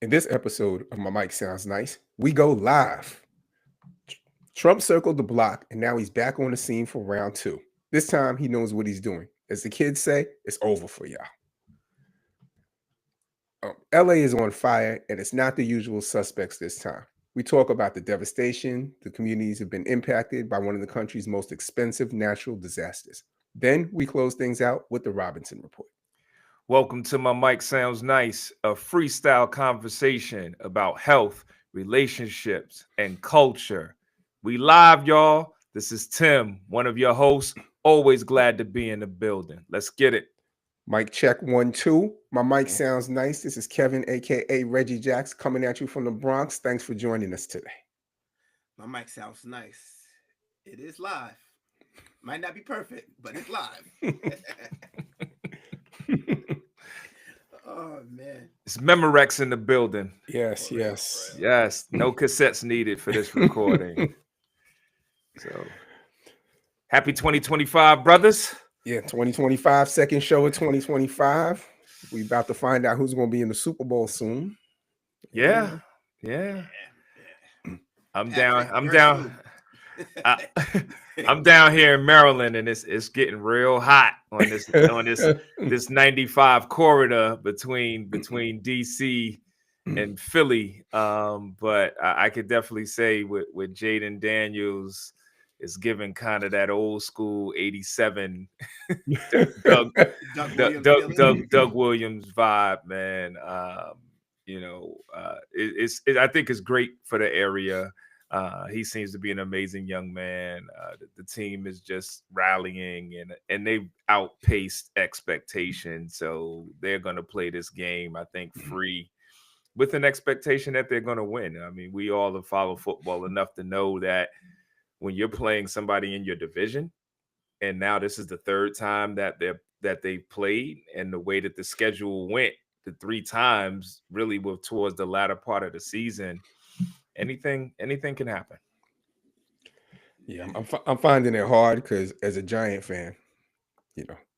In this episode of My Mic Sounds Nice, we go live. Trump circled the block and now he's back on the scene for round two. This time he knows what he's doing. As the kids say, it's over for y'all. LA is on fire and it's not the usual suspects this time. We talk about the devastation the communities have been impacted by one of the country's most expensive natural disasters. Then we close things out with the Robinson Report. Welcome to My Mic Sounds Nice, a freestyle conversation about health, relationships, and culture. We live, y'all. This is Tim, one of your hosts. Always glad to be in the building. Let's get it. Mic check 1, 2. My mic sounds nice. This is Kevin, aka Reggie Jacks, coming at you from the Bronx. Thanks for joining us today. My mic sounds nice. It is live. Might not be perfect, but it's live. Oh man. It's Memorex in the building. Yes. Yes. No cassettes needed for this recording. So happy 2025, brothers. Yeah, 2025, second show of 2025. We about to find out who's going to be in the Super Bowl soon. Yeah. I'm down here in Maryland, and it's getting real hot on this 95 corridor between DC and Philly. But I could definitely say with Jaden Daniels, it's giving kind of that old school 87 Doug Williams vibe, man. I think it's great for the area. He seems to be an amazing young man. The team is just rallying and they've outpaced expectations. So they're going to play this game, I think, free with an expectation that they're going to win. I mean, we all have followed football enough to know that when you're playing somebody in your division, and now this is the third time that they've played, and the way that the schedule went, the three times really were towards the latter part of the season. Anything can happen. Yeah, I'm finding it hard because as a Giant fan,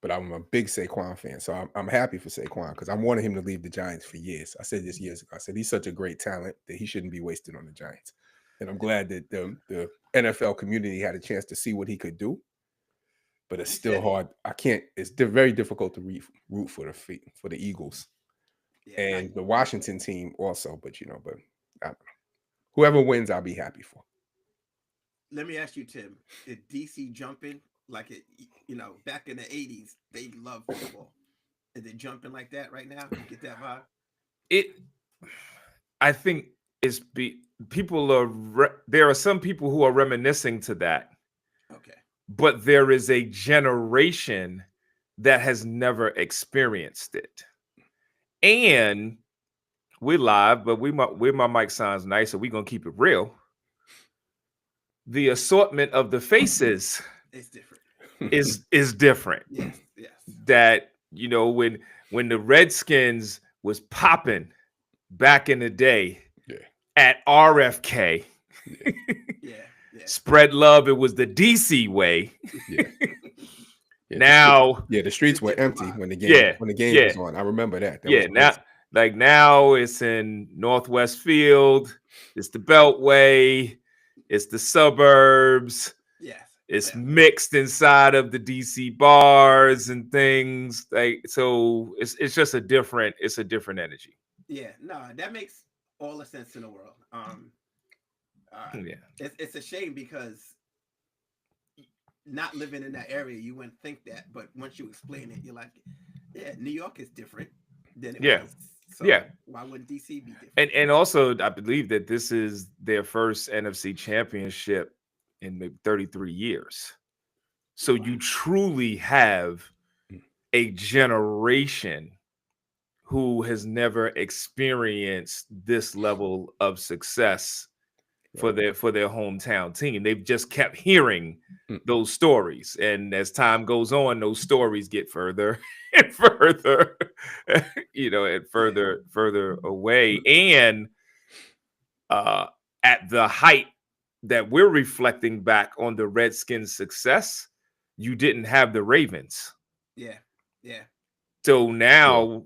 but I'm a big Saquon fan, so I'm happy for Saquon because I wanted him to leave the Giants for years. I said this years ago. I said he's such a great talent that he shouldn't be wasted on the Giants. And I'm glad that the NFL community had a chance to see what he could do. But it's still hard. It's very difficult to root for the Eagles and the Washington team also. But I don't know. Whoever wins, I'll be happy for. Let me ask you, Tim, is DC jumping like it? Back in the 80s, they loved football. Is it jumping like that right now? You get that vibe? I think there are some people who are reminiscing to that. Okay. But there is a generation that has never experienced it. And we're live, but my mic sounds nice, so we're going to keep it real. The assortment of the faces is different. is different. Yes. That, when the Redskins was popping back in the day at RFK, spread love, it was the DC way. Now, the streets were empty when the game was on. I remember that. Now it's in Northwest Field. It's the Beltway. It's the suburbs. Yes. It's mixed inside of the DC bars and things. So it's just a different energy. Yeah, no, that makes all the sense in the world. It's a shame because not living in that area, you wouldn't think that. But once you explain it, you're like, yeah, New York is different than it was. So why wouldn't DC be different? And also, I believe that this is their first NFC championship in maybe 33 years. So you truly have a generation who has never experienced this level of success for their hometown team. They've just kept hearing those stories, and as time goes on, those stories get further and further, and further away. And at the height that we're reflecting back on the Redskins' success, you didn't have the Ravens. Yeah. So now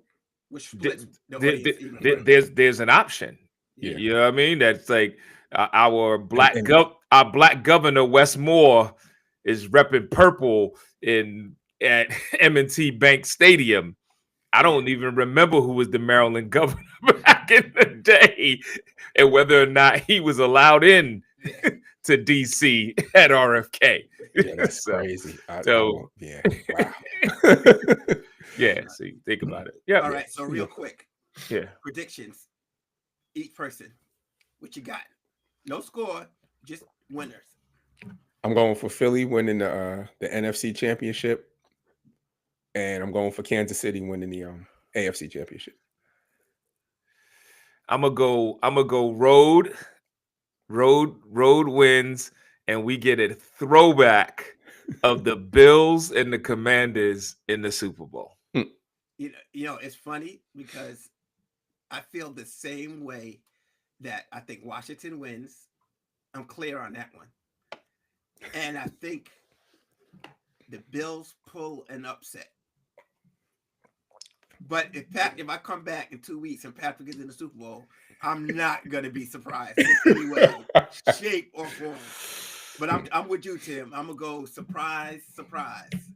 which splits the audience even further. there's an option. Yeah. You know what I mean? That's like our black and- our black governor Wes Moore is repping purple at M&T Bank Stadium. I don't even remember who was the Maryland governor back in the day and whether or not he was allowed in to DC at RFK. Yeah, that's So- crazy. Yeah, wow. Yeah, see, think about it. Yeah. All right, so real quick, Yeah. predictions. Each person, what you got? No score, just winners. I'm going for Philly winning the NFC Championship, and I'm going for Kansas City winning the AFC Championship. I'm gonna go road wins, and we get a throwback of the Bills and the Commanders in the Super Bowl. You know, it's funny because I feel the same way that I think Washington wins. I'm clear on that one. And I think the Bills pull an upset. But if I come back in 2 weeks and Patrick is in the Super Bowl, I'm not gonna be surprised in any way, shape, or form. But I'm with you, Tim. I'm gonna go surprise.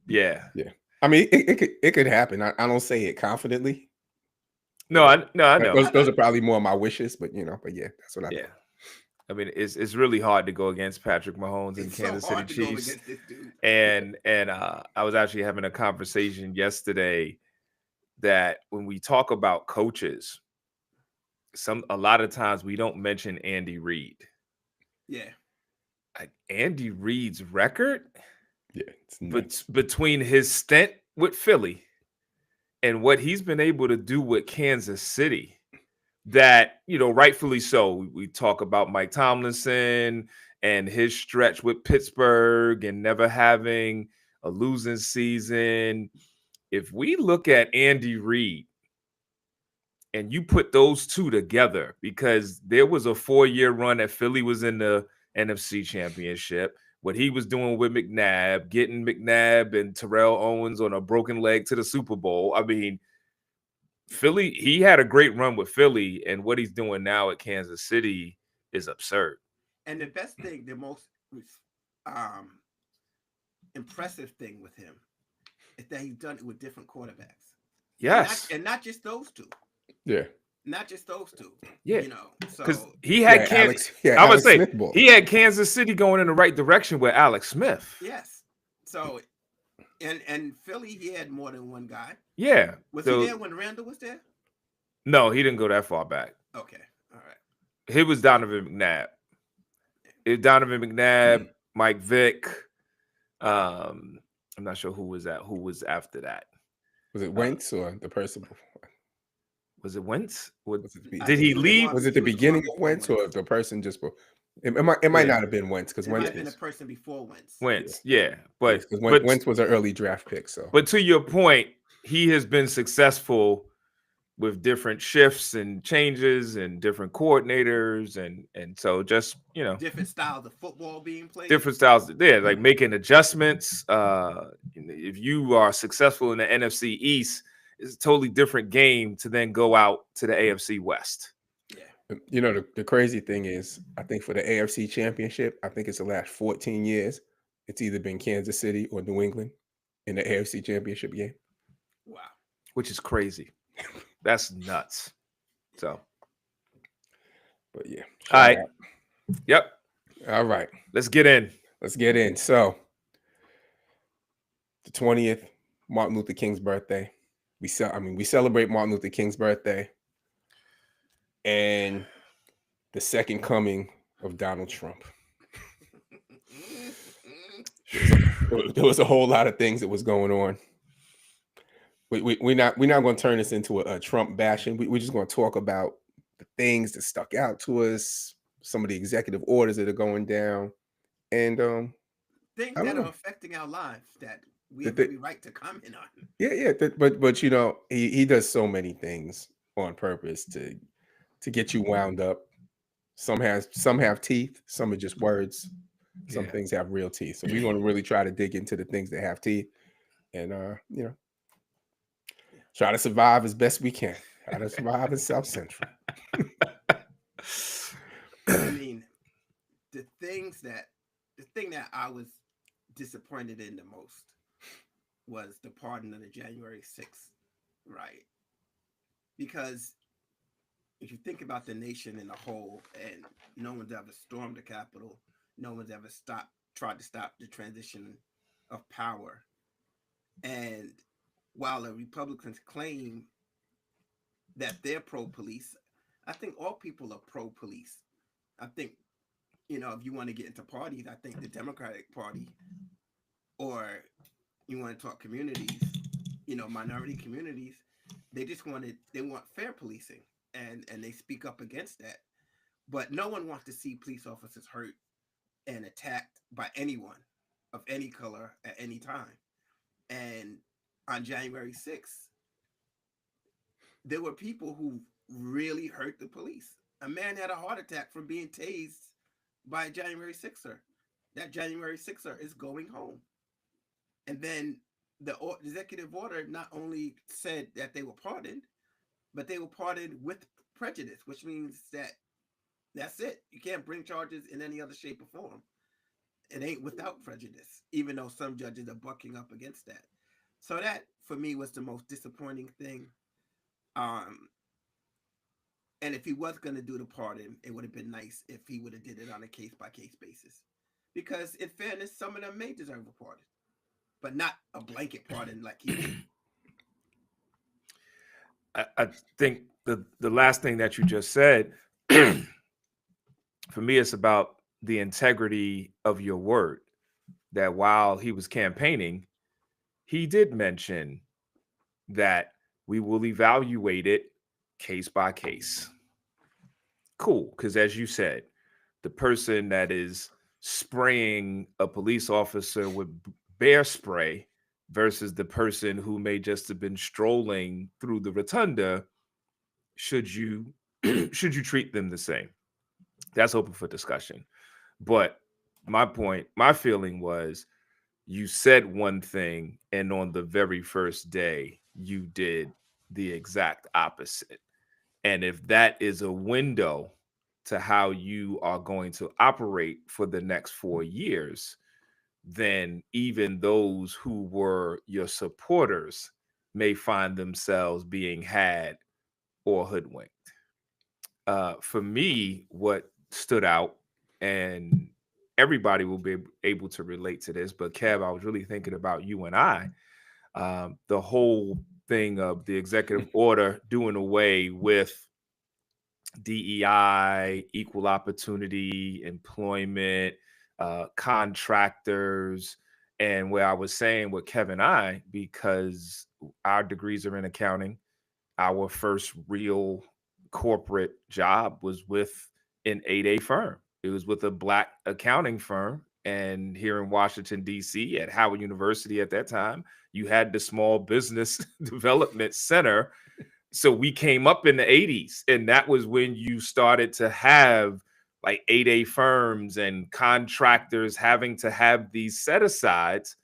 Yeah. I mean, it could happen. I don't say it confidently. No, I know. Those are probably more my wishes, but yeah, that's what I Yeah. think. I mean, it's really hard to go against Patrick Mahomes and It's Kansas so City hard to go Chiefs. against this dude. And I was actually having a conversation yesterday that when we talk about coaches, a lot of times we don't mention Andy Reid. Yeah. Like Andy Reid's record, Yeah, it's but nuts. between his stint with Philly and what he's been able to do with Kansas City, that, rightfully so. We talk about Mike Tomlinson and his stretch with Pittsburgh and never having a losing season. If we look at Andy Reid and you put those two together, because there was a 4-year run that Philly was in the NFC Championship, what he was doing with McNabb, getting McNabb and Terrell Owens on a broken leg to the Super Bowl. I mean, Philly, he had a great run with Philly, and what he's doing now at Kansas City is absurd. And the best thing, the most impressive thing with him is that he's done it with different quarterbacks. Yes. And not just those two. Yeah. Not just those two. Yeah. So he had Alex Smith ball. he had Kansas City going in the right direction with Alex Smith. yes. So and Philly, he had more than one guy. Yeah. Was he there when Randall was there? No, he didn't go that far back. Okay. All right. It was Donovan McNabb. Mike Vick. I'm not sure who was after that. Was it Wentz or the person before? Was it Wentz? Did he leave? Was it the beginning of Wentz or the person just before? It might not have been Wentz because It might Wentz have been a person before Wentz. Wentz, yeah. But Wentz was an early draft pick. So, but to your point, he has been successful with different shifts and changes and different coordinators and so just different styles of football being played. different styles, like making adjustments. If you are successful in the NFC East, it's a totally different game to then go out to the AFC West. the crazy thing is, I think for the AFC Championship, I think it's the last 14 years, it's either been Kansas City or New England in the AFC Championship game. Wow. Which is crazy. That's nuts. So, but yeah. all right. Yep. All right. Let's get in. So, the 20th, Martin Luther King's birthday. We celebrate Martin Luther King's birthday and the second coming of Donald Trump. There was a whole lot of things that was going on. We're not going to turn this into a Trump bashing. We're just going to talk about the things that stuck out to us, some of the executive orders that are going down, and things that are affecting our lives that we have every right to comment on. Yeah. But he does so many things on purpose to get you wound up. Some have teeth, some are just words. Some things have real teeth. So we're going to really try to dig into the things that have teeth, and Try to survive as best we can. Try to survive in South Central. I mean, the thing that I was disappointed in the most was the pardon of the January 6th, right? Because if you think about the nation in a whole, and no one's ever stormed the Capitol, no one's ever tried to stop the transition of power. And while the Republicans claim that they're pro-police, I think all people are pro-police. I think, if you want to get into parties, I think the Democratic Party, or you want to talk communities, minority communities, they want fair policing, and they speak up against that. But no one wants to see police officers hurt and attacked by anyone of any color at any time. And on January 6th, there were people who really hurt the police. A man had a heart attack from being tased by a January 6er. That January 6er is going home. And then the executive order not only said that they were pardoned, but they were pardoned with prejudice, which means that that's it. You can't bring charges in any other shape or form. It ain't without prejudice, even though some judges are bucking up against that. So that, for me, was the most disappointing thing. And if he was going to do the pardon, it would have been nice if he would have did it on a case-by-case basis. Because in fairness, some of them may deserve a pardon, but not a blanket pardon like he did. I think the last thing that you just said, for me, it's about the integrity of your word. That while he was campaigning, he did mention that we will evaluate it case by case. Cool, because as you said, the person that is spraying a police officer with bear spray versus the person who may just have been strolling through the rotunda, should you treat them the same? That's open for discussion. But my feeling was, you said one thing, and on the very first day, you did the exact opposite. And if that is a window to how you are going to operate for the next 4 years, then even those who were your supporters may find themselves being had or hoodwinked. For me, what stood out, and everybody will be able to relate to this, but Kev, I was really thinking about you and I, the whole thing of the executive order doing away with DEI, equal opportunity, employment, contractors, and where I was saying with Kev and I, because our degrees are in accounting, our first real corporate job was with an 8A firm. It was with a Black accounting firm. And here in Washington, D.C., at Howard University at that time, you had the Small Business Development Center. So we came up in the 80s, and that was when you started to have like 8A firms and contractors having to have these set-asides,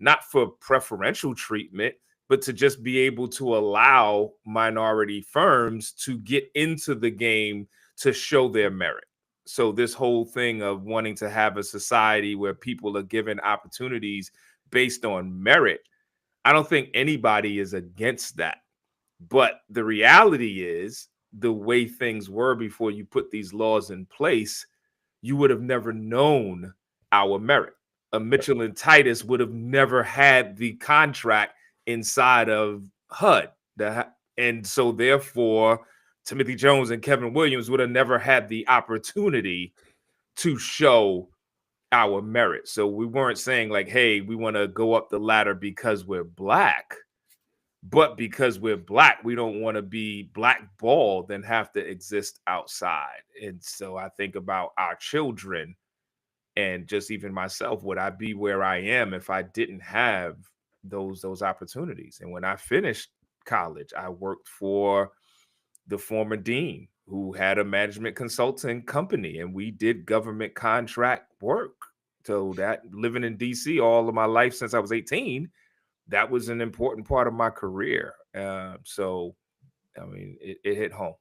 not for preferential treatment, but to just be able to allow minority firms to get into the game to show their merit. So this whole thing of wanting to have a society where people are given opportunities based on merit, I don't think anybody is against that. But the reality is, the way things were before you put these laws in place, you would have never known our merit. A Mitchell and Titus would have never had the contract inside of HUD. And so therefore, Timothy Jones and Kevin Williams would have never had the opportunity to show our merit. So we weren't saying like, hey, we want to go up the ladder because we're Black, but because we're Black, we don't want to be blackballed and have to exist outside. And so I think about our children, and just even myself, would I be where I am if I didn't have those opportunities? And when I finished college, I worked for the former dean, who had a management consulting company, and we did government contract work. So that, living in DC all of my life since I was 18, that was an important part of my career. So, I mean, it hit home.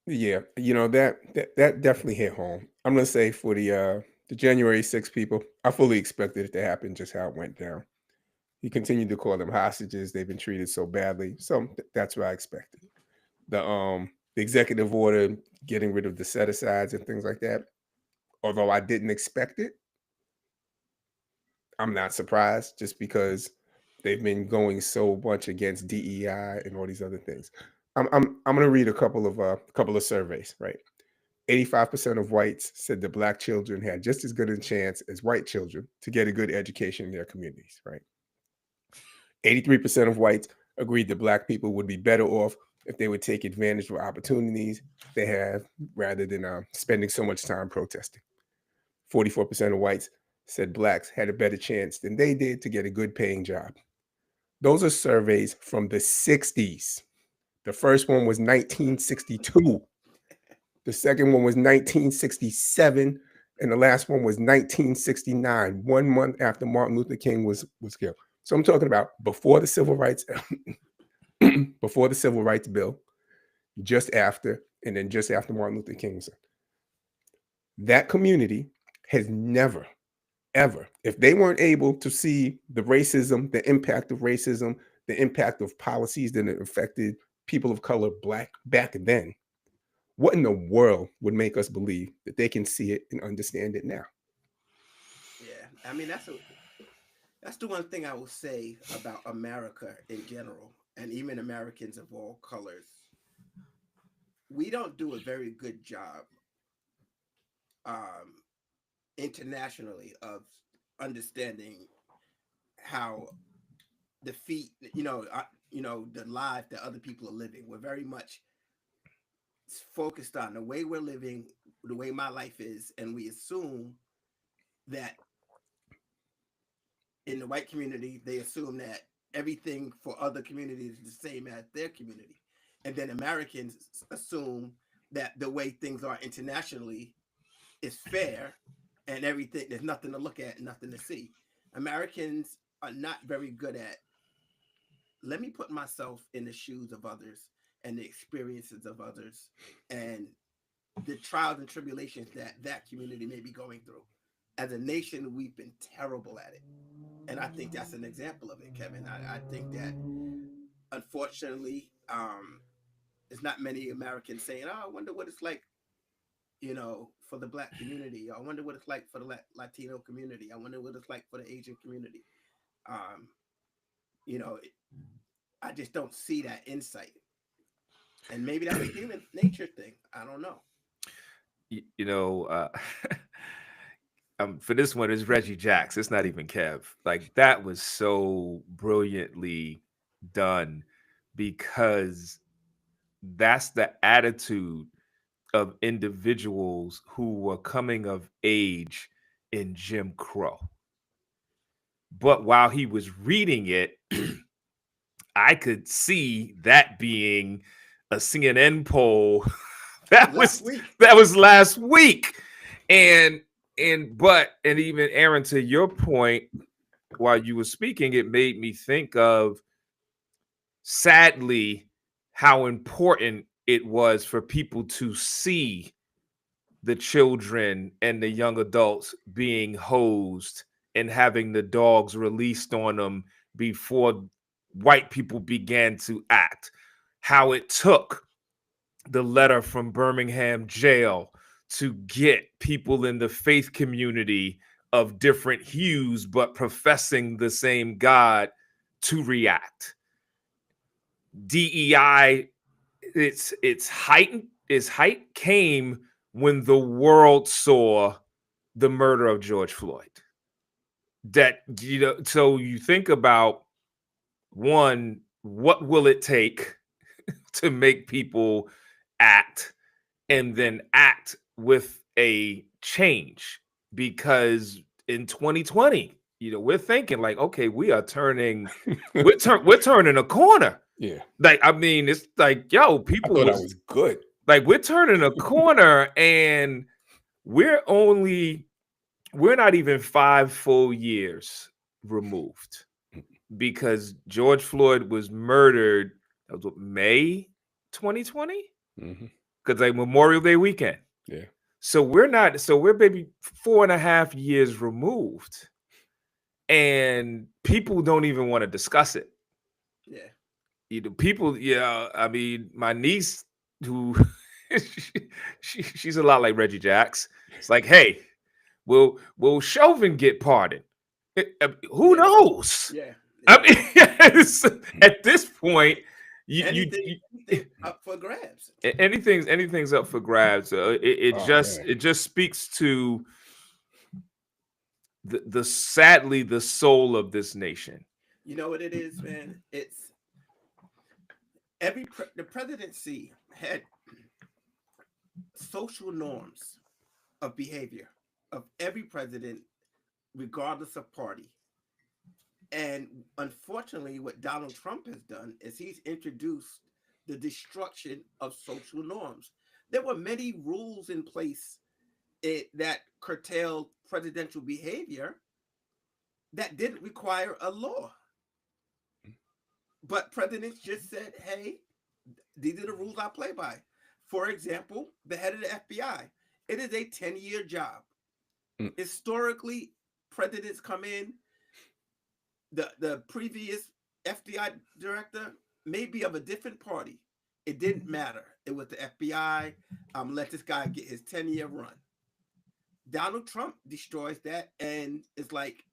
Yeah, that definitely hit home. I'm gonna say for the January 6th people, I fully expected it to happen, just how it went down. He continued to call them hostages. They've been treated so badly. So that's what I expected. The executive order getting rid of the set asides and things like that, although I didn't expect it, I'm not surprised just because they've been going so much against DEI and all these other things. I'm gonna read a couple of surveys, right? 85% of whites said that black children had just as good a chance as white children to get a good education in their communities, right? 83% of whites agreed that black people would be better off if they would take advantage of opportunities they have rather than spending so much time protesting. 44% of whites said blacks had a better chance than they did to get a good paying job. Those are surveys from the 60s. The first one was 1962. The second one was 1967. And the last one was 1969, 1 month after Martin Luther King was killed. So I'm talking about before the civil rights, before the civil rights bill, just after, and then just after Martin Luther King was. That community has never, ever, if they weren't able to see the racism, the impact of racism, the impact of policies that affected people of color back then, what in the world would make us believe that they can see it and understand it now? Yeah, I mean that's the one thing I will say about America in general, and even Americans of all colors. We don't do a very good job internationally of understanding how the the life that other people are living. We're very much focused on the way we're living, the way my life is, and we assume that in the white community, they assume that everything for other communities is the same as their community. And then Americans assume that the way things are internationally is fair and everything, there's nothing to look at, nothing to see. Americans are not very good at, let me put myself in the shoes of others and the experiences of others and the trials and tribulations that community may be going through. As a nation, we've been terrible at it. And I think that's an example of it, Kevin. I think that, unfortunately, there's not many Americans saying, oh, I wonder what it's like, for the Black community. I wonder what it's like for the Latino community. I wonder what it's like for the Asian community. I just don't see that insight. And maybe that's a human nature thing. I don't know. For this one, it's Reggie Jacks. It's not even Kev. Like, that was so brilliantly done because that's the attitude of individuals who were coming of age in Jim Crow. But while he was reading it, I could see that being a CNN poll that was last week. And even Aaron, to your point, while you were speaking, it made me think of, sadly, how important it was for people to see the children and the young adults being hosed and having the dogs released on them before white people began to act. How it took the letter from Birmingham jail to get people in the faith community of different hues, but professing the same God, to react. DEI, its height came when the world saw the murder of George Floyd. That, so you think about, one, what will it take to make people act, and then act with a change? Because in 2020, we're thinking like, okay, we are turning, we're turning a corner. Yeah. Like, I mean, it's like, yo, people, I thought that was good. Like, we're turning a corner, and we're not even 5 full years removed. because George Floyd was murdered. That was what, May 2020, Mm-hmm. because like Memorial Day weekend. Yeah. So we're maybe 4.5 years removed, and people don't even want to discuss it. Yeah. People, yeah. I mean, my niece, who she's a lot like Reggie Jacks. It's like, hey, will Chauvin get pardoned? Who Yeah. knows? Yeah. I mean, at this point, anything up for grabs. anything's up for grabs. It Man. just speaks to the sadly the soul of this nation. You know what it is, man? It's the presidency had social norms of behavior of every president, regardless of party. And unfortunately, what Donald Trump has done is he's introduced the destruction of social norms. There were many rules in place that curtailed presidential behavior that didn't require a law. But presidents just said, hey, these are the rules I play by. For example, the head of the FBI, it is a 10-year job. Historically, presidents come in, the previous FBI director may be of a different party. It didn't matter. It was the FBI. Let this guy get his 10-year run. Donald Trump destroys that and it's like,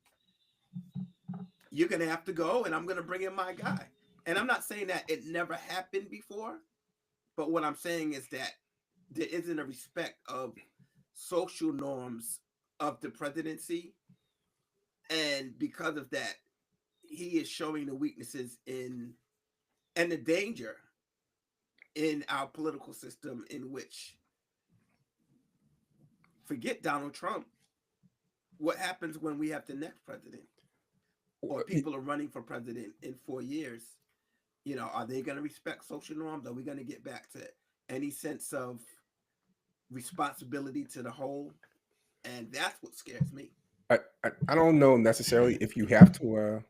you're going to have to go and I'm going to bring in my guy. And I'm not saying that it never happened before, but what I'm saying is that there isn't a respect of social norms of the presidency. And because of that, he is showing the weaknesses and the danger in our political system, in which, forget Donald Trump, what happens when we have the next president or people are running for president in 4 years? Are they going to respect social norms? Are we going to get back to any sense of responsibility to the whole? And that's what scares me. I don't know necessarily if you have to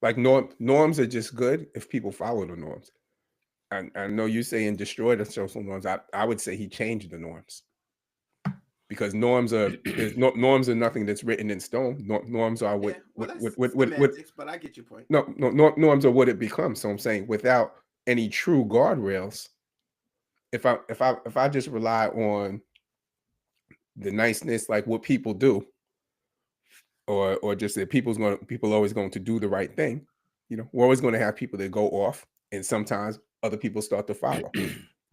like norms are just good if people follow the norms. I know you saying destroy the social norms. I would say he changed the norms, because norms are nothing that's written in stone. Norms are what semantics, but I get your point. No, norms are what it becomes. So I'm saying, without any true guardrails, if I just rely on the niceness, like what people do, or just that people are always going to do the right thing, we're always going to have people that go off, and sometimes other people start to follow.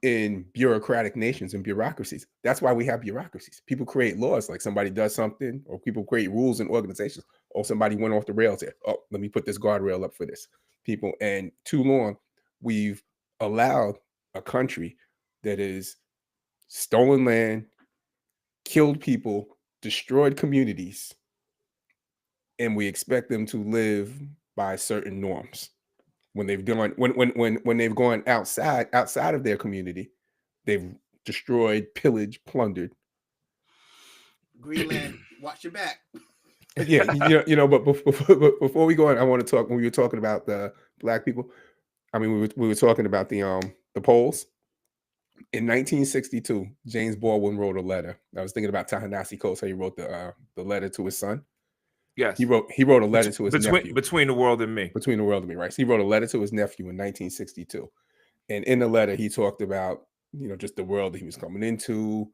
In bureaucratic nations and bureaucracies, that's why we have bureaucracies. People create laws, like somebody does something, or people create rules in organizations. Or somebody went off the rails there. Oh, let me put this guardrail up for this people. And too long, we've allowed a country that is stolen land, killed people, destroyed communities, and we expect them to live by certain norms. When they've gone when they've gone outside of their community, they've destroyed, pillaged, plundered. Greenland, watch your back. Yeah, But before we go on, I want to talk. When we were talking about the black people, I mean, we were talking about the Poles. In 1962, James Baldwin wrote a letter. I was thinking about Ta-Nehisi Coates, how he wrote the letter to his son. Yes, he wrote a letter to his nephew. Between the World and Me. Between the World and Me, right? So he wrote a letter to his nephew in 1962, and in the letter he talked about just the world that he was coming into,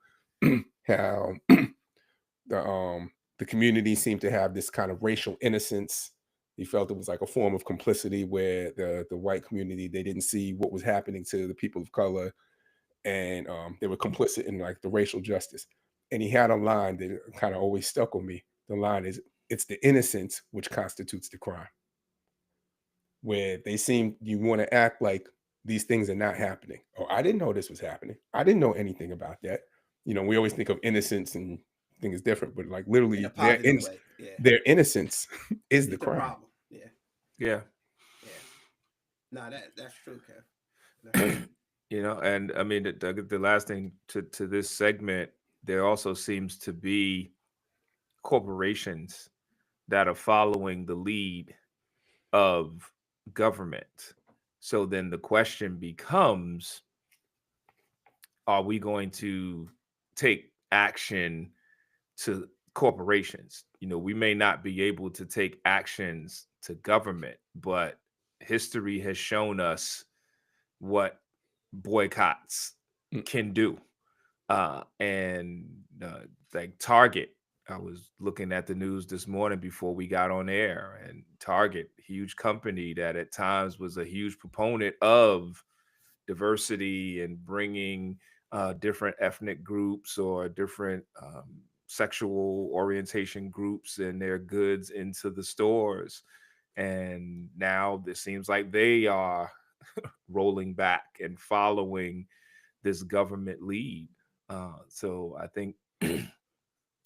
how the community seemed to have this kind of racial innocence. He felt it was like a form of complicity, where the white community, they didn't see what was happening to the people of color, and they were complicit in like the racial justice. And he had a line that kind of always stuck with me. The line is, "It's the innocence which constitutes the crime." Where they seem, you want to act like these things are not happening. Oh, I didn't know this was happening. I didn't know anything about that. We always think of innocence and things different, but like literally their innocence is the crime. Problem. Yeah. No, that's true, Kev. And I mean, the last thing to this segment, there also seems to be corporations that are following the lead of government. So then the question becomes, are we going to take action to corporations? We may not be able to take actions to government, but history has shown us what boycotts Mm. can do. And like Target, I was looking at the news this morning before we got on air, and Target, huge company that at times was a huge proponent of diversity and bringing different ethnic groups or different sexual orientation groups and their goods into the stores. And now it seems like they are rolling back and following this government lead. So I think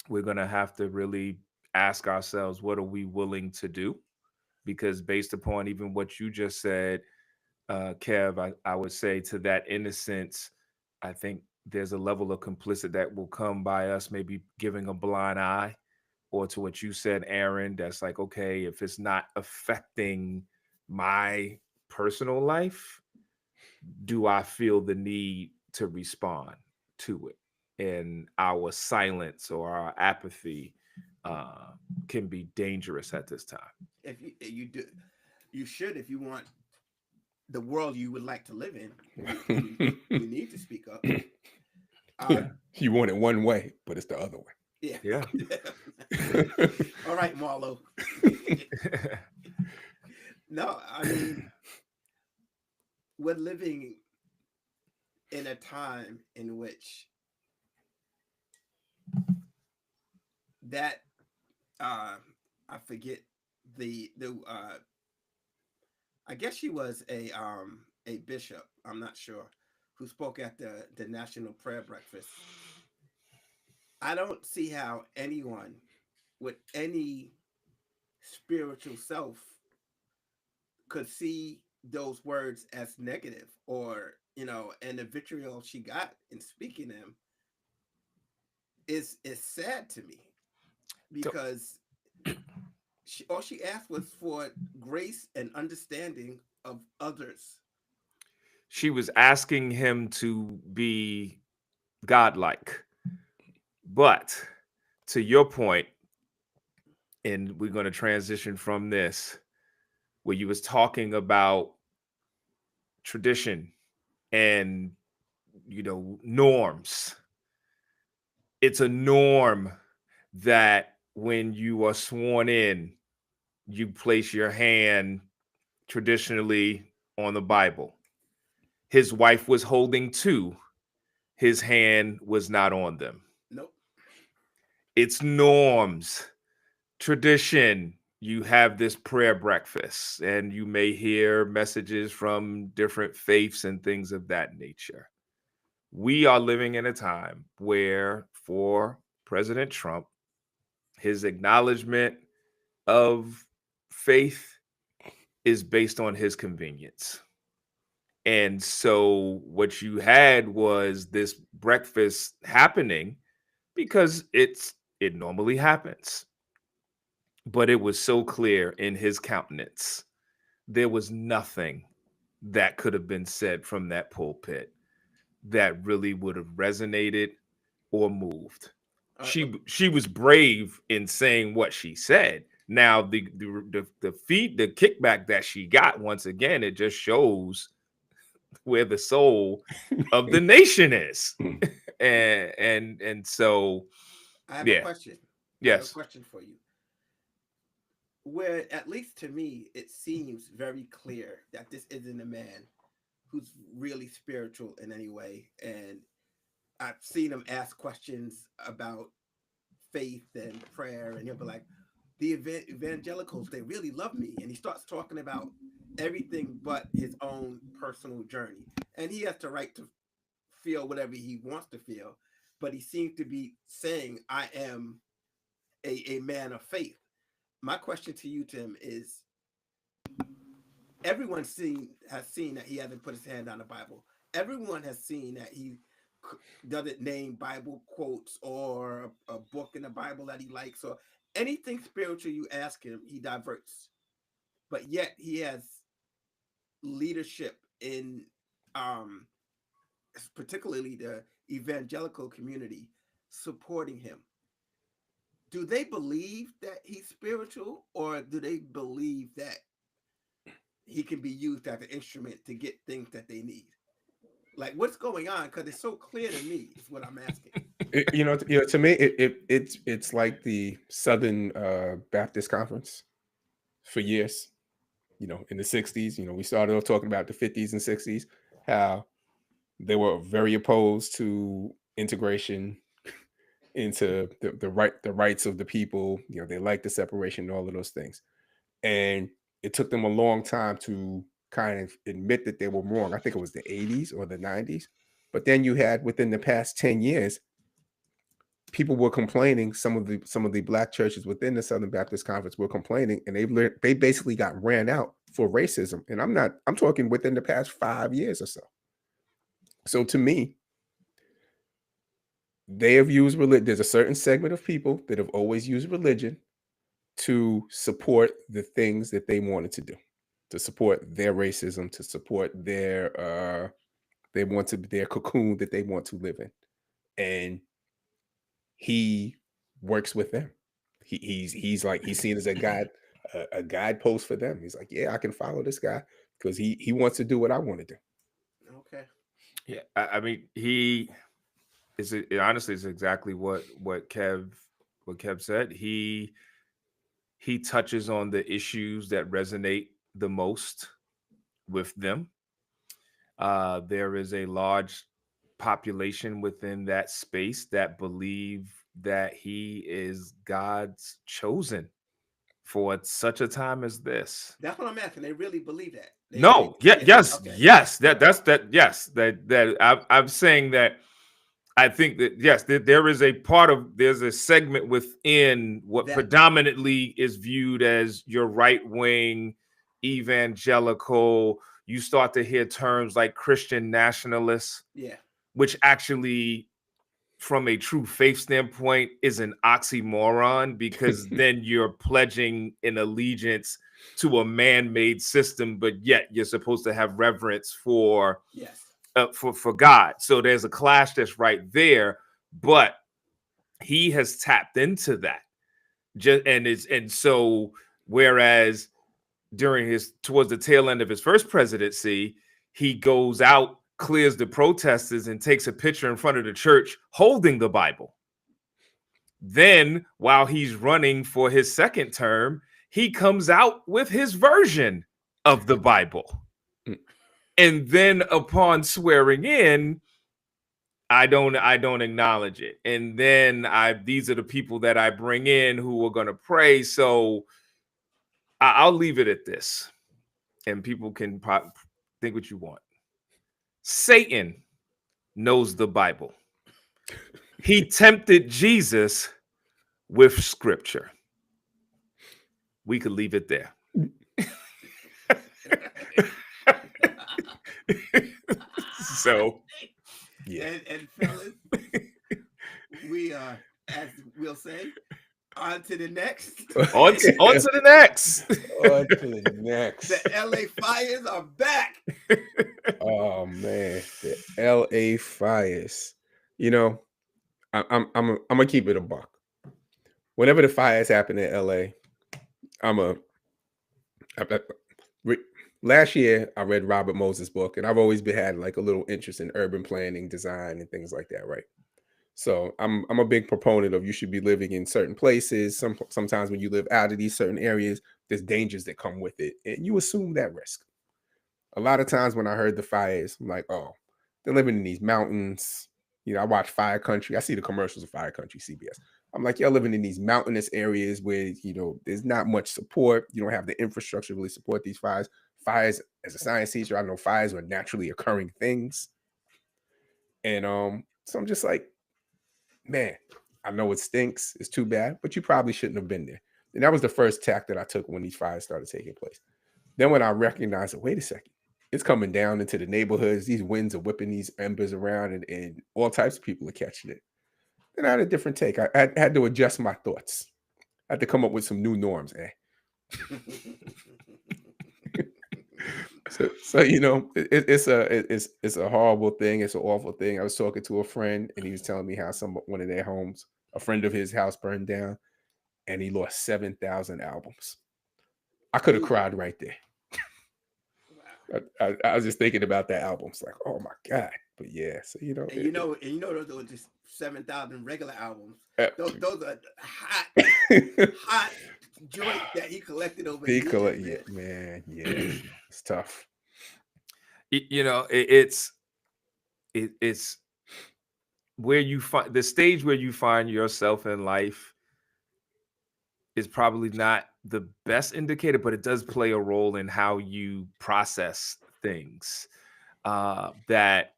we're going to have to really ask ourselves, what are we willing to do? Because based upon even what you just said, Kev, I would say to that innocence, I think there's a level of complicit that will come by us maybe giving a blind eye, or to what you said, Aaron, that's like, okay, if it's not affecting my personal life, do I feel the need to respond to it? And our silence or our apathy uh, can be dangerous at this time. If you do, you should, if you want the world you would like to live in, you need to speak up. Yeah. You want it one way, but it's the other way. Yeah. Yeah. All right, Marlo. No, I mean, we're living in a time in which that I forget the I guess she was a bishop, I'm not sure, who spoke at the National Prayer Breakfast. I don't see how anyone with any spiritual self could see those words as negative, or and the vitriol she got in speaking them is sad to me, because all she asked was for grace and understanding of others. She was asking him to be godlike. But to your point, and we're going to transition from this, where you was talking about tradition and norms. It's a norm that when you are sworn in, you place your hand traditionally on the Bible. His wife was holding two, his hand was not on them. Nope. It's norms, tradition. You have this prayer breakfast, and you may hear messages from different faiths and things of that nature. We are living in a time where, for President Trump, his acknowledgement of faith is based on his convenience. And so what you had was this breakfast happening because it normally happens. But it was so clear in his countenance. There was nothing that could have been said from that pulpit that really would have resonated or moved. She was brave in saying what she said. Now the kickback that she got, once again, it just shows where the soul of the nation is. and so I have a yeah. question. I have a Yes. question for you. Where, at least to me, it seems very clear that this isn't a man who's really spiritual in any way. And I've seen him ask questions about faith and prayer, and he'll be like, the evangelicals, they really love me. And he starts talking about everything but his own personal journey. And he has the right to feel whatever he wants to feel. But he seems to be saying, I am a man of faith. My question to you, Tim, is everyone has seen that he hasn't put his hand on the Bible. Everyone has seen that he doesn't name Bible quotes or a book in the Bible that he likes, or anything spiritual you ask him, he diverts. but yet he has leadership in particularly the evangelical community supporting him. Do they believe that he's spiritual, or do they believe that he can be used as an instrument to get things that they need? Like, what's going on? Because it's so clear to me, is what I'm asking. To me, it's like the Southern Baptist Conference for years. In the 60s, we started off talking about the 50s and 60s, how they were very opposed to integration into the rights of the people. They liked the separation and all of those things. And it took them a long time to kind of admit that they were wrong. I think it was the 80s or the 90s. But then you had, within the past 10 years, people were complaining. Some of the black churches within the Southern Baptist Conference were complaining, and they basically got ran out for racism. And I'm talking within the past 5 years or so. So to me, they have used religion. There's a certain segment of people that have always used religion to support the things that they wanted to do, to support their racism, to support their their cocoon that they want to live in. And he works with them. He's seen as a guide, a guidepost for them. He's like, yeah, I can follow this guy because he wants to do what I want to do. Okay. Yeah, I mean, he is, honestly, is exactly what Kev said. He touches on the issues that resonate the most with them. There is a large population within that space that believe that he is God's chosen for such a time as this. That's what I'm asking. They really believe that? Yes. I'm saying that. I think that, yes, there is there's a segment within what predominantly is viewed as your right wing evangelical. You start to hear terms like Christian nationalists, which actually, from a true faith standpoint, is an oxymoron, because then you're pledging an allegiance to a man-made system, but yet you're supposed to have reverence for God. So there's a clash that's right there, but he has tapped into that. So whereas towards the tail end of his first presidency, he goes out, clears the protesters, and takes a picture in front of the church holding the Bible. Then, while he's running for his second term, he comes out with his version of the Bible. And then upon swearing in, I don't acknowledge it. And then these are the people that I bring in who are going to pray. So I'll leave it at this, and people can think what you want. Satan knows the Bible. He tempted Jesus with scripture. We could leave it there. So, yeah. And fellas, we are, as we'll say, on to the next. On to the next. On to the next. The LA Fires are back. Oh man, the LA Fires. I'm gonna keep it a buck. Whenever the fires happen in LA, last year I read Robert Moses' book, and I've always had like a little interest in urban planning, design, and things like that, right? So I'm a big proponent of you should be living in certain places. Sometimes when you live out of these certain areas, there's dangers that come with it, and you assume that risk. A lot of times when I heard the fires, I'm like, oh, they're living in these mountains. I watch Fire Country. I see the commercials of Fire Country, CBS. I'm like, y'all living in these mountainous areas where, there's not much support. You don't have the infrastructure to really support these fires. Fires, as a science teacher, I know fires are naturally occurring things. And so I'm just like, man, I know it stinks. It's too bad, but you probably shouldn't have been there. And that was the first tack that I took when these fires started taking place. Then when I recognized that, wait a second, it's coming down into the neighborhoods. These winds are whipping these embers around, and all types of people are catching it. Then I had a different take. I had to adjust my thoughts. I had to come up with some new norms. So you know, it's a horrible thing. It's an awful thing. I was talking to a friend, and he was telling me how one of their homes, a friend of his house, burned down, and he lost 7,000 albums. I could have Ooh, cried right there. wow. I was just thinking about that album. It's like, oh my god. But yeah, so you know, And you know those are just 7,000 regular albums. it- Those are hot, hot joints that he collected over he years. yeah, man, yeah, it's tough. You know, it's where you find the stage where you find yourself in life is probably not the best indicator, but it does play a role in how you process things that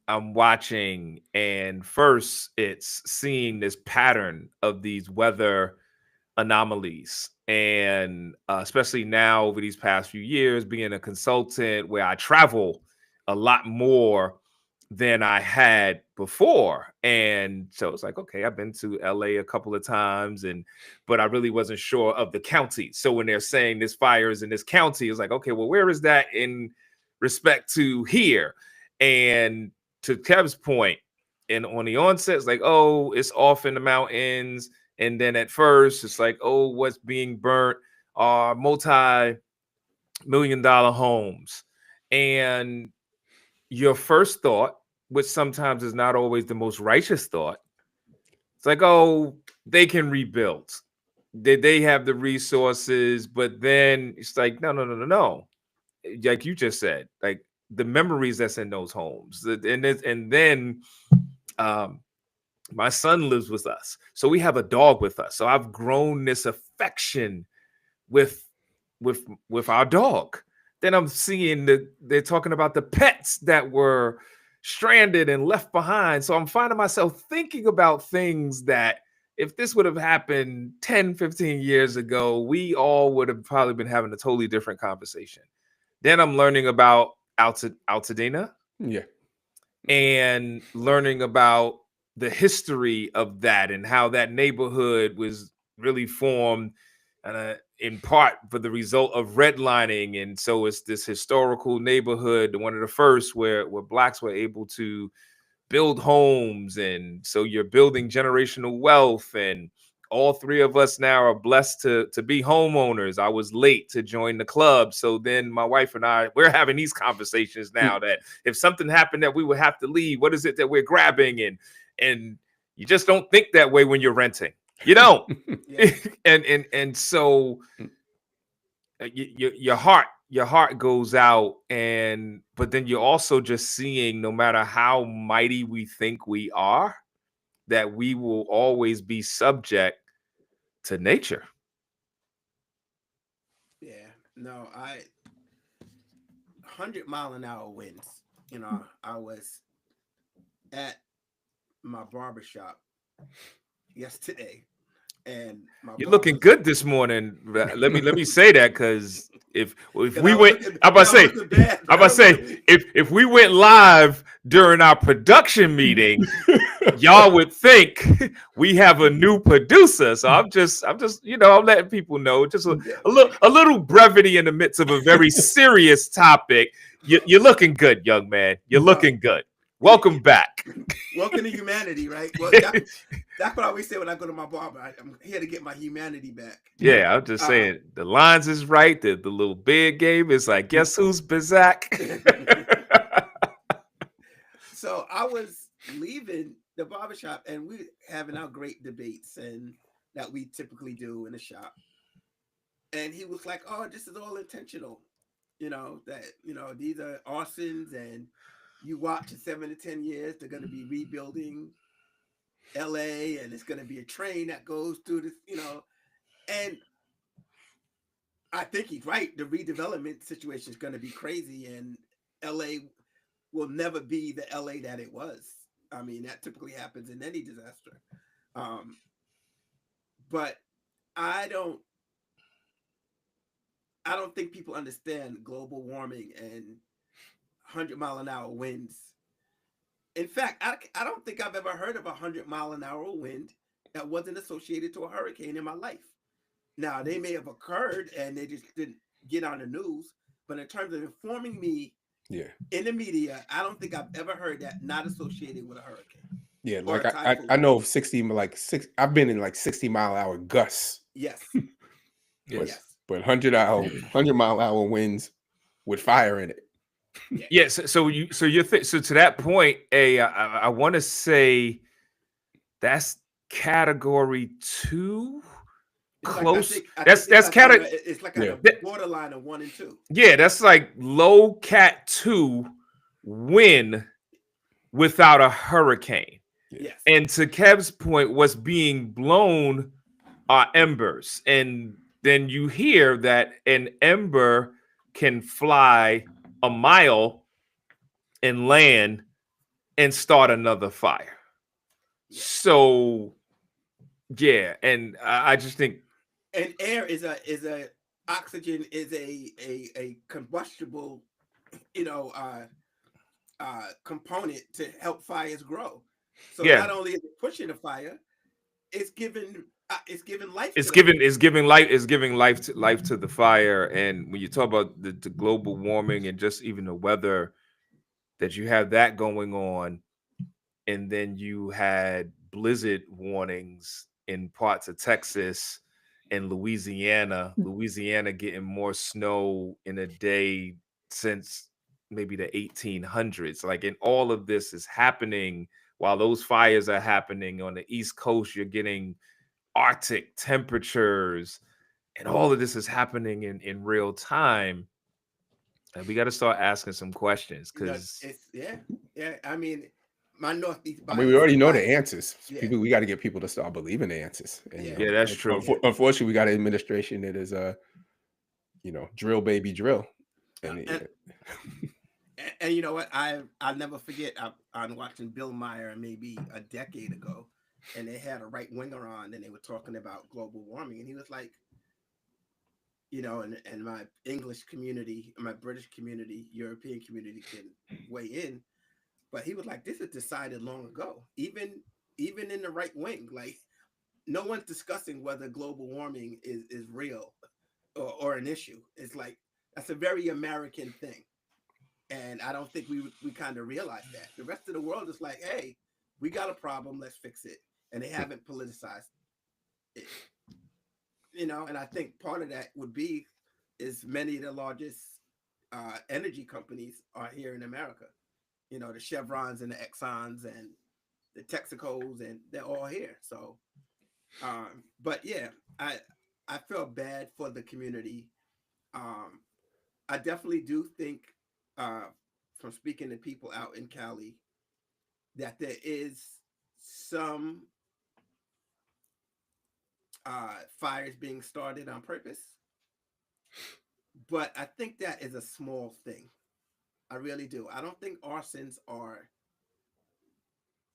I'm watching. And first, it's seeing this pattern of these weather anomalies. And especially now over these past few years, being a consultant where I travel a lot more than I had before. And so it's like, okay, I've been to LA a couple of times, but I really wasn't sure of the county. So when they're saying this fire is in this county, it's like, okay, well, where is that in respect to here? And to Kev's point, and on the onset, it's like, oh, it's off in the mountains. And then at first, it's like, oh, what's being burnt are multi-million-dollar homes. And your first thought, which sometimes is not always the most righteous thought, it's like, oh, they can rebuild. They have the resources, but then it's like, no. Like you just said, like the memories that's in those homes. And then my son lives with us. So we have a dog with us. So I've grown this affection with our dog. Then I'm seeing that they're talking about the pets that were stranded and left behind. So I'm finding myself thinking about things that if this would have happened 10, 15 years ago, we all would have probably been having a totally different conversation. Then I'm learning about Altadena Yeah, and learning about the history of that and how that neighborhood was really formed in part for the result of redlining. And so it's this historical neighborhood, one of the first where blacks were able to build homes. And so you're building generational wealth. And all three of us now are blessed to be homeowners. I was late to join the club. So then my wife and I, we're having these conversations now that if something happened that we would have to leave, what is it that we're grabbing? And you just don't think that way when you're renting. You don't. Yeah. and so your heart goes out, but then you're also just seeing, no matter how mighty we think we are, that we will always be subject to nature. Yeah. No, 100-mile-an-hour winds. You know, I was at my barbershop yesterday, and You're looking good this morning. Let me say that, because if we went, if we went live during our production meeting, y'all would think we have a new producer. So I'm just I'm letting people know, just a little brevity in the midst of a very serious topic. You're looking good, young man. You're looking good. Welcome back. Welcome to humanity, right? Well, that's what I always say when I go to my barber. I'm here to get my humanity back. Yeah, I'm just saying the lines is right. The little big game is like, guess who's Bizak? So I was leaving the barbershop, and we having our great debates and that we typically do in the shop. And he was like, "Oh, this is all intentional. These are arsons, and you watch in 7 to 10 years, they're going to be rebuilding LA, and it's going to be a train that goes through this, and I think he's right. The redevelopment situation is going to be crazy, and LA will never be the LA that it was. I mean, that typically happens in any disaster. But I don't think people understand global warming and 100-mile-an-hour winds. In fact, I don't think I've ever heard of a 100-mile-an-hour wind that wasn't associated to a hurricane in my life. Now, they may have occurred and they just didn't get on the news, But in terms of informing me Yeah. in the media, I don't think I've ever heard that not associated with a hurricane. Yeah, Or like a I typhoon. know of 60, like six. I've been in like 60-mile-an-hour gusts, Yes. but Yes. 100-mile-an-hour winds with fire in it. Yeah. Yes. So to that point, I want to say that's category 2. It's Close. Like, I That's think it's like category. it's like Yeah. at a borderline of 1 and 2. Yeah, that's like low cat 2 wind without a hurricane. Yes. And to Kev's point, what's being blown are embers. And then you hear that an ember can fly a mile and land and start another fire. Yeah. So, yeah. And I just think. And air is a oxygen is a combustible, component to help fires grow. So Yeah. not only is it pushing the fire, it's giving life. It's giving life to the fire. And when you talk about the global warming and just even the weather, that you have that going on, and then you had blizzard warnings in parts of Texas and Louisiana getting more snow in a day since maybe the 1800s. Like, and all of this is happening while those fires are happening on the East Coast. You're getting Arctic temperatures, and all of this is happening in real time. And we got to start asking some questions, because yeah. I mean, my Northeast. I mean, we already know the answers. Yeah. We got to get people to start believing the answers. And, Yeah. Yeah, that's true. Unfortunately, we got an administration that is drill baby drill. And you know what? I'll never forget. I'm watching Bill Maher maybe a decade ago, and they had a right winger on, and they were talking about global warming, and he was like, and my English community, my British community, European community can weigh in, but he was like, this is decided long ago, even in the right wing. Like, no one's discussing whether global warming is real or an issue. It's like, that's a very American thing. And I don't think we kind of realize that. The rest of the world is like, hey, we got a problem, let's fix it. And they haven't politicized it. And I think part of that is many of the largest energy companies are here in America. The Chevrons and the Exxons and the Texacos, and they're all here. So, but yeah, I feel bad for the community. I definitely do think, from speaking to people out in Cali, that there is some fires being started on purpose, but I think that is a small thing. I really do. I don't think arsons are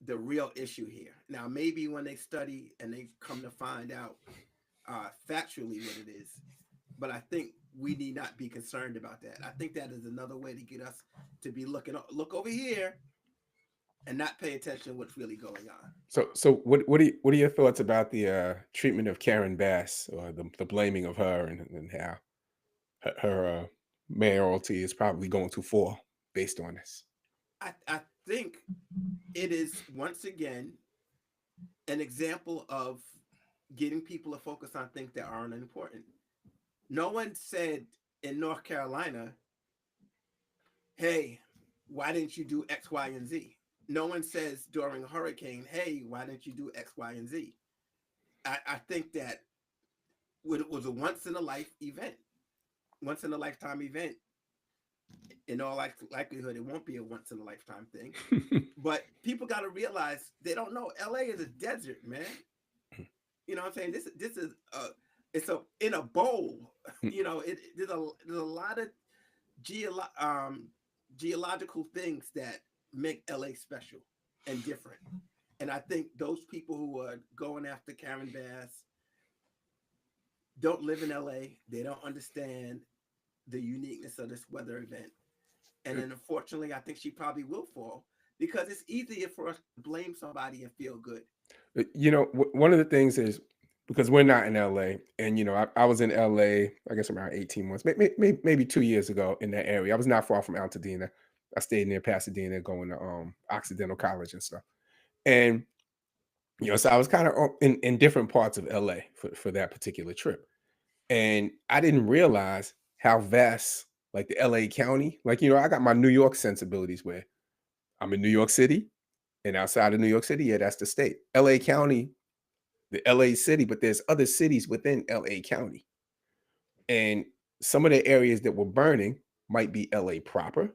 the real issue here. Now, maybe when they study and they come to find out factually what it is, but I think we need not be concerned about that. I think that is another way to get us to be look over here and not pay attention to what's really going on. So what are your thoughts about the treatment of Karen Bass, or the blaming of her, and how her mayoralty is probably going to fall based on this? I think it is, once again, an example of getting people to focus on things that aren't important. No one said in North Carolina, hey, why didn't you do X, Y, and Z? No one says during a hurricane, hey, why didn't you do X, Y, and Z? I think that it was a once in a lifetime event. In all likelihood, it won't be a once in a lifetime thing. But people got to realize, they don't know. LA is a desert, man. You know what I'm saying? This is it's in a bowl. There's a lot of geological things that make LA special and different. And I think those people who are going after Karen Bass don't live in LA. They don't understand the uniqueness of this weather event. And then, unfortunately, I think she probably will fall, because it's easier for us to blame somebody and feel good. One of the things is, because we're not in LA. And, I was in LA, I guess around 18 months, maybe 2 years ago in that area. I was not far from Altadena. I stayed near Pasadena going to Occidental College and stuff. And, so I was kind of in different parts of LA for that particular trip. And I didn't realize how vast, like the LA County, like, I got my New York sensibilities where I'm in New York City, and outside of New York City, yeah, that's the state. LA County, the LA city, but there's other cities within LA County. And some of the areas that were burning might be LA proper,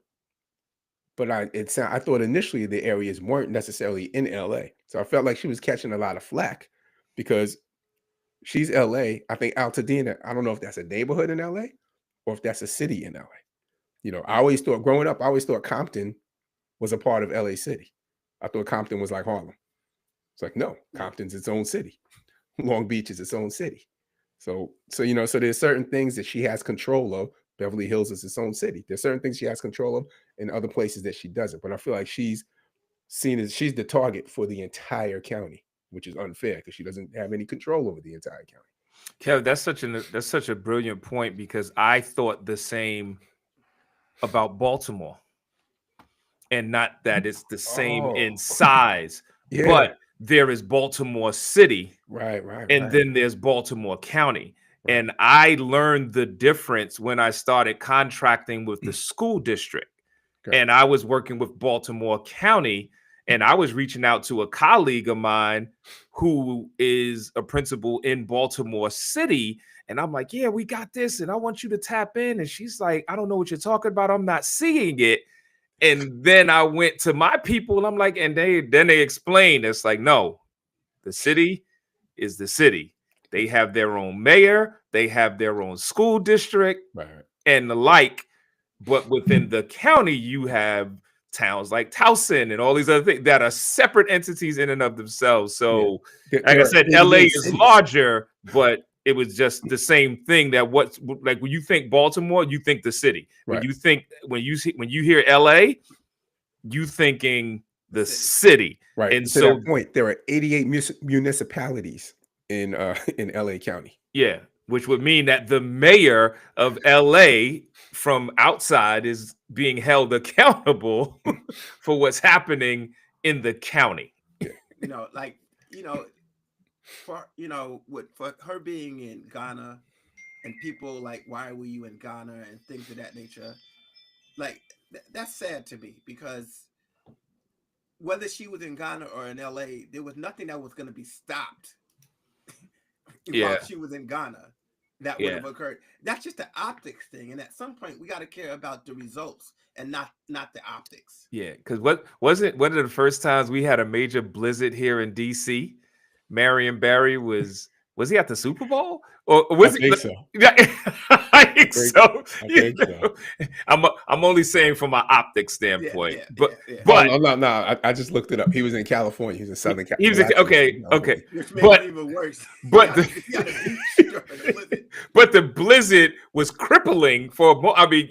but I thought initially the areas weren't necessarily in LA. So I felt like she was catching a lot of flack because she's LA. I think Altadena, I don't know if that's a neighborhood in LA or if that's a city in LA. I always thought growing up, I always thought Compton was a part of LA City. I thought Compton was like Harlem. It's like, no, Compton's its own city. Long Beach is its own city. So there's certain things that she has control of. Beverly Hills is its own city. There's certain things she has control of in other places that she doesn't. But I feel like she's seen as she's the target for the entire county, which is unfair because she doesn't have any control over the entire county. Kev, that's such a brilliant point because I thought the same about Baltimore. And not that it's the same in size, but there is Baltimore City. Right. And then there's Baltimore County. Right. And I learned the difference when I started contracting with the school district. Okay. And I was working with Baltimore County, and I was reaching out to a colleague of mine who is a principal in Baltimore City. And I'm like, yeah, we got this, and I want you to tap in. And she's like, I don't know what you're talking about. I'm not seeing it. And then I went to my people, and I'm like, and they explained, it's like, no, the city is the city. They have their own mayor, they have their own school district, right, and the like. But within the county, you have towns like Towson and all these other things that are separate entities in and of themselves. So, like I said, LA is larger, but it was just the same thing. That like when you think Baltimore, you think the city. Right. When you hear LA, you thinking the city. Right. And to that point, there are 88 municipalities in LA County. Yeah, which would mean that the mayor of LA from outside is being held accountable for what's happening in the county. For her being in Ghana and people like, why were you in Ghana and things of that nature, like that's sad to me because whether she was in Ghana or in LA, there was nothing that was going to be stopped while she was in Ghana that would have occurred. That's just the optics thing, and at some point we got to care about the results and not the optics. Yeah, because what was it? One of the first times we had a major blizzard here in DC, Marion Barry was he at the Super Bowl? Or was I think so. I think so. I'm only saying from my optics standpoint. But no. I just looked it up. He was in California. He was in Southern California. He was okay. Which made it even worse. But the blizzard was crippling for. I mean,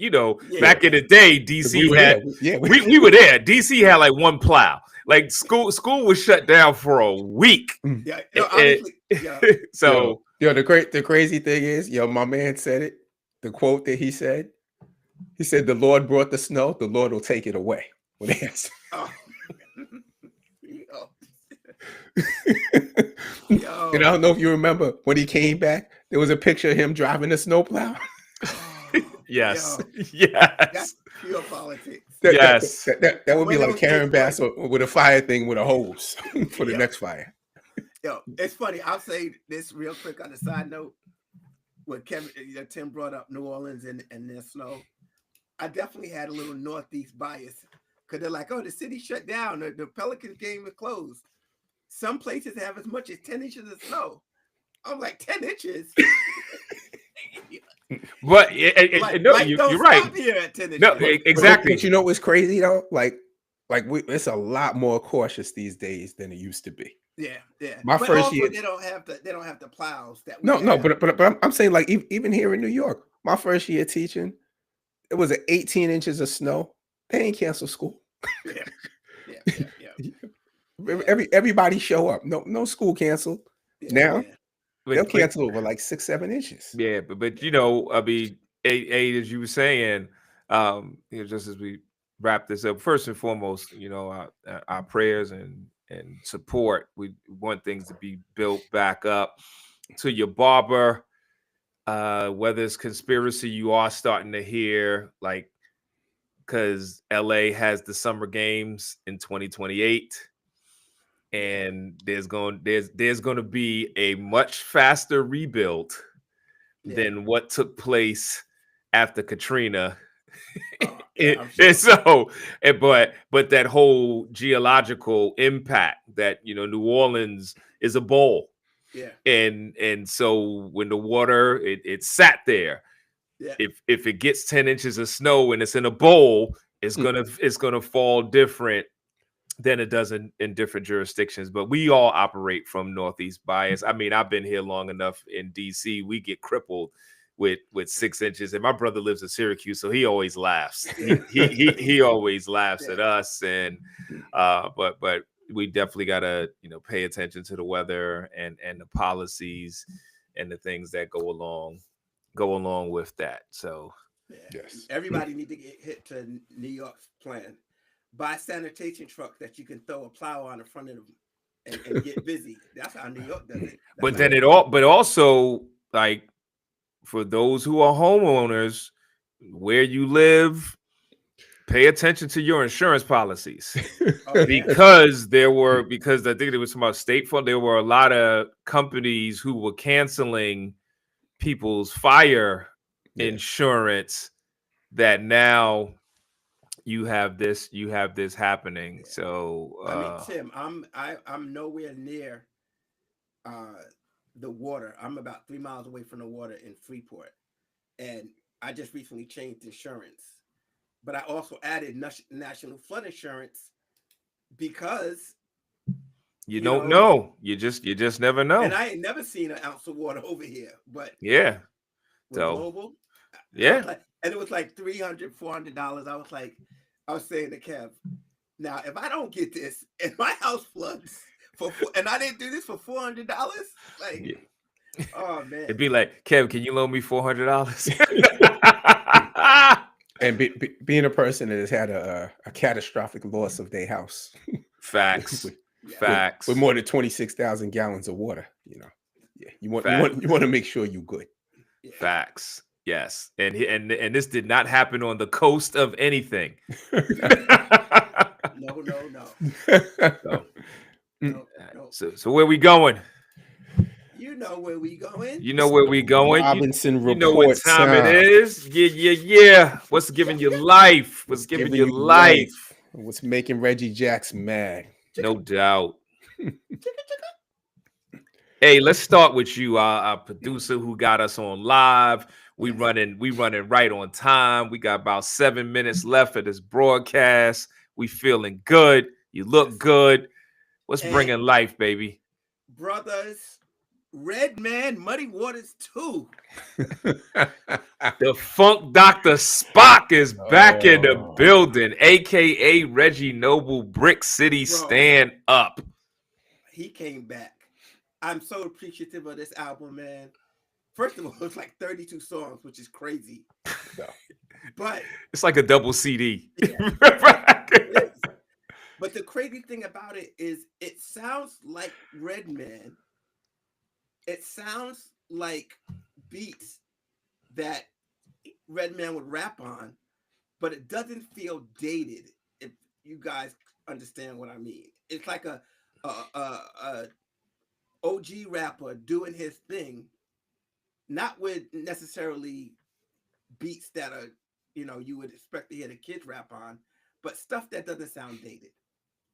back in the day, DC we were there. DC had like one plow. Like school was shut down for a week. Yeah, honestly, so the crazy thing is, my man said it. The quote that he said, "The Lord brought the snow. The Lord will take it away." When he asked. And I don't know if you remember when he came back, there was a picture of him driving a snowplow. Yes. That's pure politics. That would be like Karen Bass with a fire thing with a hose for the next fire. It's funny. I'll say this real quick on the side note. When Tim brought up New Orleans and their snow, I definitely had a little Northeast bias because they're like, oh, the city shut down. The Pelicans game is closed. Some places have as much as 10 inches of snow. I'm like, 10 inches? But you're right. Here at 10 inches. No, exactly. But you know what's crazy though? Like it's a lot more cautious these days than it used to be. Yeah. My but first also, year, they don't have the plows that. But I'm saying like even here in New York, my first year teaching, it was 18 inches of snow. They ain't canceled school. Yeah. Everybody show up. No school canceled. Now They'll but cancel over like 6-7 inches. yeah, but I mean, as you were saying, just as we wrap this up, first and foremost, our prayers and support. We want things to be built back up. To your barber, whether it's conspiracy, you are starting to hear like because LA has the summer games in 2028. And there's going to be a much faster rebuild than what took place after Katrina. I'm sure. And so, but that whole geological impact that New Orleans is a bowl. Yeah. And so when the water it sat there, Yeah. if it gets 10 inches of snow and it's in a bowl, it's gonna fall different than it does in different jurisdictions. But we all operate from Northeast bias. I mean, I've been here long enough in DC. We get crippled with 6 inches, and my brother lives in Syracuse, so he always laughs. He always laughs at us. And but we definitely gotta pay attention to the weather and the policies and the things that go along with that. So Yes, everybody need to get hit to New York's plan. Buy sanitation truck that you can throw a plow on the front of them and get busy. That's how New York does it. But also like for those who are homeowners, where you live, pay attention to your insurance policies. Because I think there was some about State Farm. There were a lot of companies who were canceling people's fire insurance that now you have this happening. So I mean, Tim, I'm nowhere near the water. I'm about 3 miles away from the water in Freeport, and I just recently changed insurance. But I also added national flood insurance because you don't know. You just never know. And I ain't never seen an ounce of water over here. But yeah, with Global, yeah, and it was like $300, $400. I was saying to Kev, now if I don't get this and my house floods and I didn't do this for $400, oh man, it'd be like, Kev, can you loan me $400? And being a person that has had a catastrophic loss of their house, facts, with more than 26,000 gallons of water, you want to make sure you're good. Facts. Yes, and this did not happen on the coast of anything. No. So where we going? You know where we going. You know where we going. Robinson you know what time it is. Yeah. What's giving you life? What's giving you life? What's making Reggie Jackson mad? No doubt. Hey, let's start with you, our producer who got us on live. We running right on time. We got about 7 minutes left of this broadcast. We feeling good. You look good. What's bringing life, baby? Brothers, Redman, Muddy Waters 2. The Funk Dr. Spock is back in the building, a.k.a. Reggie Noble, Brick City Stand Up. He came back. I'm so appreciative of this album, man. First of all, it's like 32 songs, which is crazy. But it's like a double CD. Yeah. But the crazy thing about it is it sounds like Redman. It sounds like beats that Redman would rap on, but it doesn't feel dated, if you guys understand what I mean. It's like a OG rapper doing his thing, not with necessarily beats that are, you would expect to hear the kids rap on, but stuff that doesn't sound dated.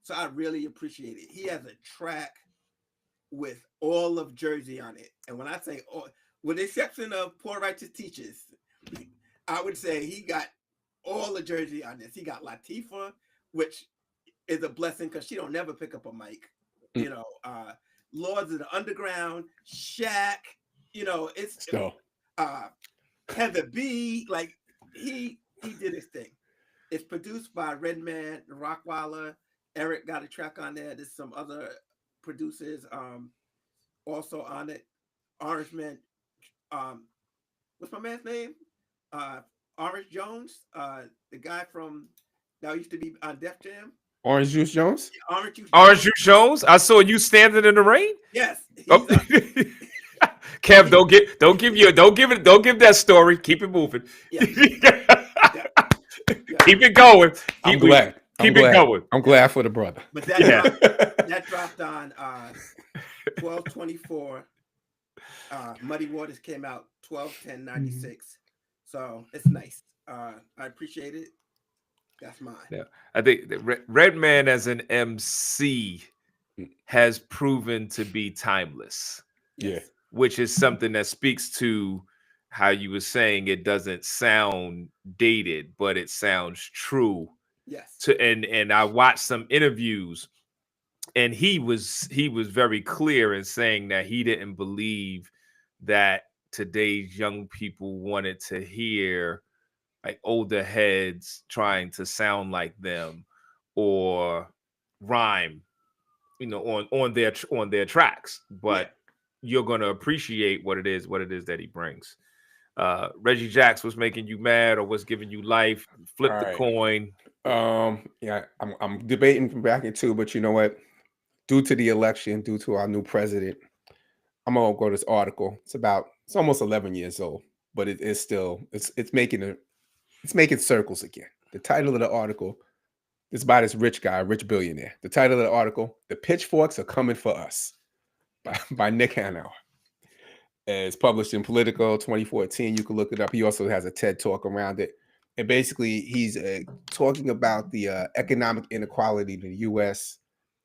So I really appreciate it. He has a track with all of Jersey on it. And when I say all, with the exception of Poor Righteous Teachers, I would say he got all of Jersey on this. He got Latifah, which is a blessing because she don't never pick up a mic. Lords of the Underground, Shaq, it's Heather B. Like he did his thing. It's produced by Redman, Rockwaller. Eric got a track on there. There's some other producers also on it. Orange Man. What's my man's name? Orange Jones. The guy from that used to be on Def Jam. Orange Juice Jones. Orange Juice. Orange Juice Jones. I saw you standing in the rain. Yes. Oh. Kev, don't give that story. Keep it moving. Yeah. Keep it going. I'm glad. Keep it going. I'm glad for the brother. But that dropped on 12/24. Muddy Waters came out 12/10/96. So it's nice. I appreciate it. That's mine. Yeah, I think Redman as an MC has proven to be timeless. Yeah, which is something that speaks to how you were saying it doesn't sound dated, but it sounds true. Yes. And I watched some interviews, and he was very clear in saying that he didn't believe that today's young people wanted to hear like older heads trying to sound like them or rhyme, on their tracks, but you're going to appreciate what it is that he brings. Reggie Jacks, what's making you mad or what's giving you life? Flip the coin. Yeah, I'm debating from back in two, but you know what? Due to the election, due to our new president, I'm gonna go to this article. It's almost 11 years old, but it is still it's making circles again. The title of the article is by this rich billionaire. The title of the article: "The Pitchforks Are Coming for Us," by Nick Hanauer. It's published in Politico 2014. You can look it up. He also has a TED Talk around it. And basically, he's talking about the economic inequality in the U.S.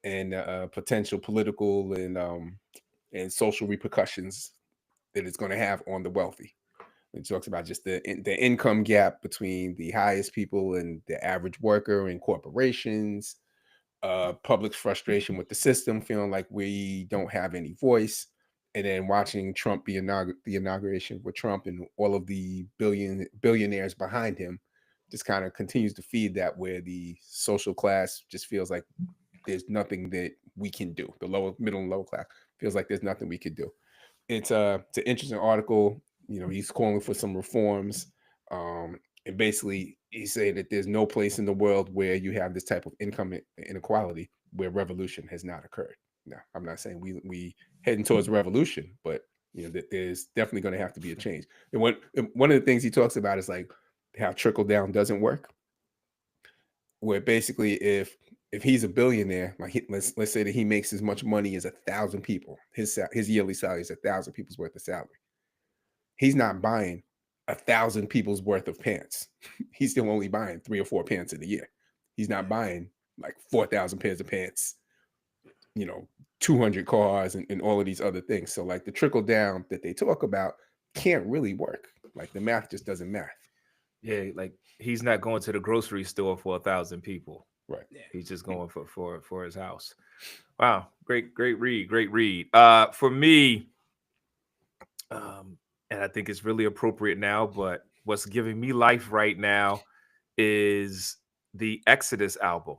and potential political and social repercussions that it's going to have on the wealthy. He talks about just the income gap between the highest people and the average worker in corporations, public frustration with the system, feeling like we don't have any voice. And then watching Trump the inauguration with Trump and all of the billionaires behind him just kind of continues to feed that, where the social class just feels like there's nothing that we can do. The middle and lower class feels like there's nothing we could do. It's an interesting article. He's calling for some reforms. And basically he's saying that there's no place in the world where you have this type of income inequality where revolution has not occurred. Now, I'm not saying we heading towards revolution, but that there's definitely going to have to be a change. And one of the things he talks about is like how trickle down doesn't work. Where basically, if he's a billionaire, like let's say that he makes as much money as 1,000 people, his yearly salary is 1,000 people's worth of salary. He's not buying 1,000 people's worth of pants. He's still only buying 3 or 4 pants in a year. He's not buying like 4,000 pairs of pants, 200 cars and all of these other things. So like the trickle down that they talk about can't really work. Like the math just doesn't math. Yeah, like he's not going to the grocery store for 1,000 people. Right. He's just going for his house. Wow, great read. For me, and I think it's really appropriate now, but what's giving me life right now is the Exodus album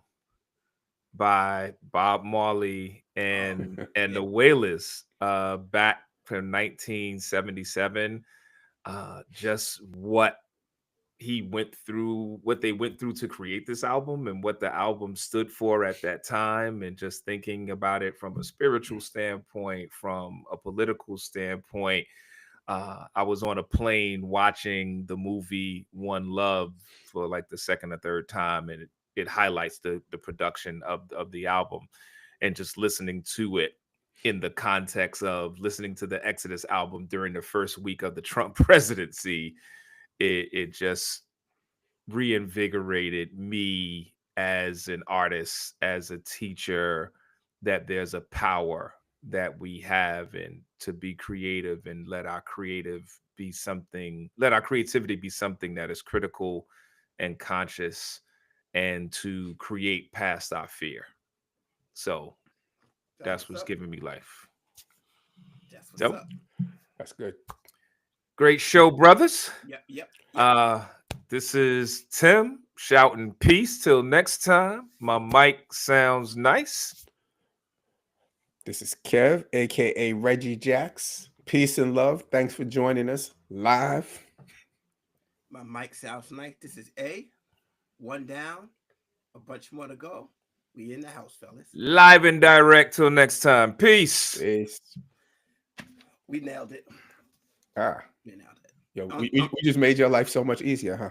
by Bob Marley and the Wailers back from 1977. Just what they went through to create this album and what the album stood for at that time, and just thinking about it from a spiritual standpoint, from a political standpoint. I was on a plane watching the movie One Love for like the second or third time, and it highlights the production of the album, and just listening to it in the context of listening to the Exodus album during the first week of the Trump presidency. It just reinvigorated me as an artist, as a teacher, that there's a power that we have, and to be creative and let our creativity be something that is critical and conscious, and to create past our fear. So that's what's giving me life. That's what's up. That's good. Great show, brothers. Yep. This is Tim shouting peace till next time. My mic sounds nice. This is Kev, aka Reggie Jacks. Peace and love. Thanks for joining us live. My mic sounds nice. This is A. One down. A bunch more to go. We in the house, fellas. Live and direct. Till next time. Peace. Peace. We nailed it. Ah. We nailed it. Yo, we just made your life so much easier, huh?